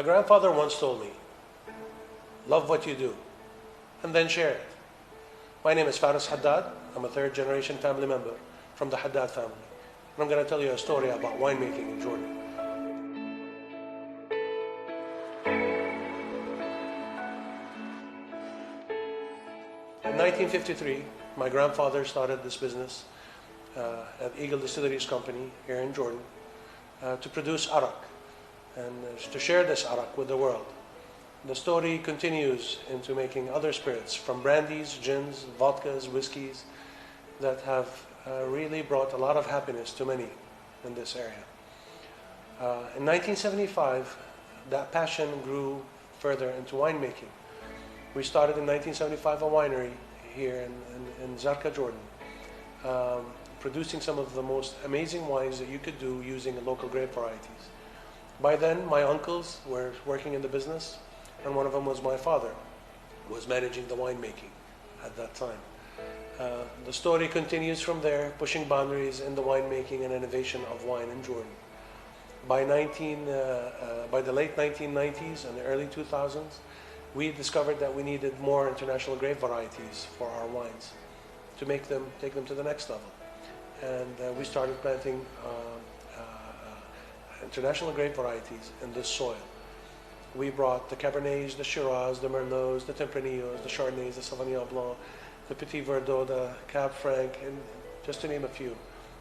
My grandfather once told me, love what you do, and then share it. My name is Faris Haddad. I'm a third generation family member from the Haddad family. And I'm going to tell you a story about winemaking in Jordan. In 1953, my grandfather started this business at Eagle Distilleries Company here in Jordan to produce arak and to share this arak with the world. The story continues into making other spirits, from brandies, gins, vodkas, whiskeys, that have really brought a lot of happiness to many in this area. In 1975, that passion grew further into winemaking. We started in 1975 a winery here in Zarqa, Jordan, producing some of the most amazing wines that you could do using local grape varieties. By then, my uncles were working in the business, and one of them was my father, who was managing the winemaking at that time. The story continues from there, pushing boundaries in the winemaking and innovation of wine in Jordan. By the late 1990s and the early 2000s, we discovered that we needed more international grape varieties for our wines to take them to the next level. And we started planting international grape varieties in this soil. We brought the Cabernets, the Shiraz, the Merlots, the Tempranillos, the Chardonnays, the Sauvignon Blanc, the Petit Verdot, the Cab Franc, and just to name a few.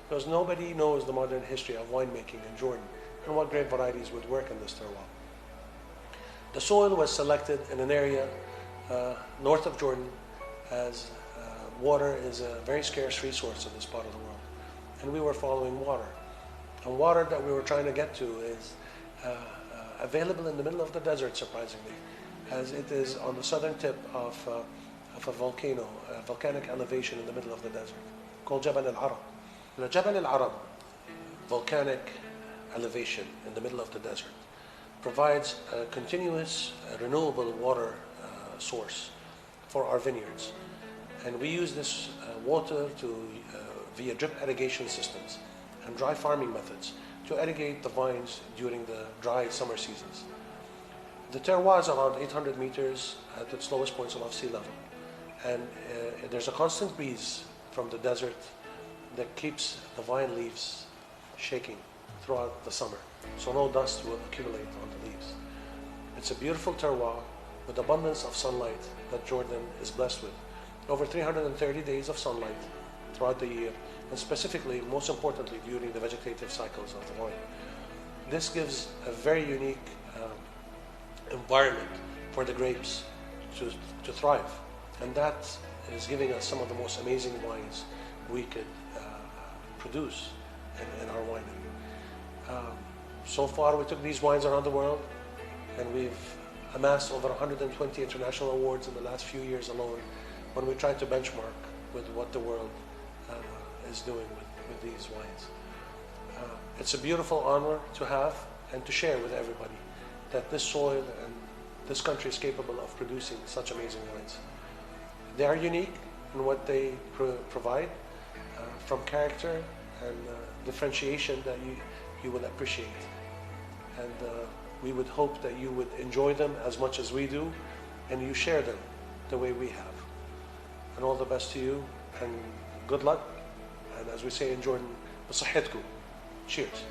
Because nobody knows the modern history of winemaking in Jordan and what grape varieties would work in this terroir. The soil was selected in an area north of Jordan, as water is a very scarce resource in this part of the world. And we were following water. And water that we were trying to get to is available in the middle of the desert, surprisingly, as it is on the southern tip of a volcano, a volcanic elevation in the middle of the desert, called Jabal al-Arab. The Jabal al-Arab volcanic elevation in the middle of the desert provides a continuous, renewable water source for our vineyards. And we use this water via drip irrigation systems and dry farming methods to irrigate the vines during the dry summer seasons. The terroir is around 800 meters at its lowest points above sea level. And there's a constant breeze from the desert that keeps the vine leaves shaking throughout the summer, so no dust will accumulate on the leaves. It's a beautiful terroir with abundance of sunlight that Jordan is blessed with. Over 330 days of sunlight throughout the year, and specifically, most importantly, during the vegetative cycles of the vine. This gives a very unique environment for the grapes to thrive, and that is giving us some of the most amazing wines we could produce in our winery. So far, we took these wines around the world, and we've amassed over 120 international awards in the last few years alone, when we tried to benchmark with what the world is doing with these wines. It's a beautiful honor to have and to share with everybody that this soil and this country is capable of producing such amazing wines. They are unique in what they provide, from character and differentiation that you will appreciate. And we would hope that you would enjoy them as much as we do, and you share them the way we have. And all the best to you, and good luck. And as we say in Jordan, بصحتكم. Cheers.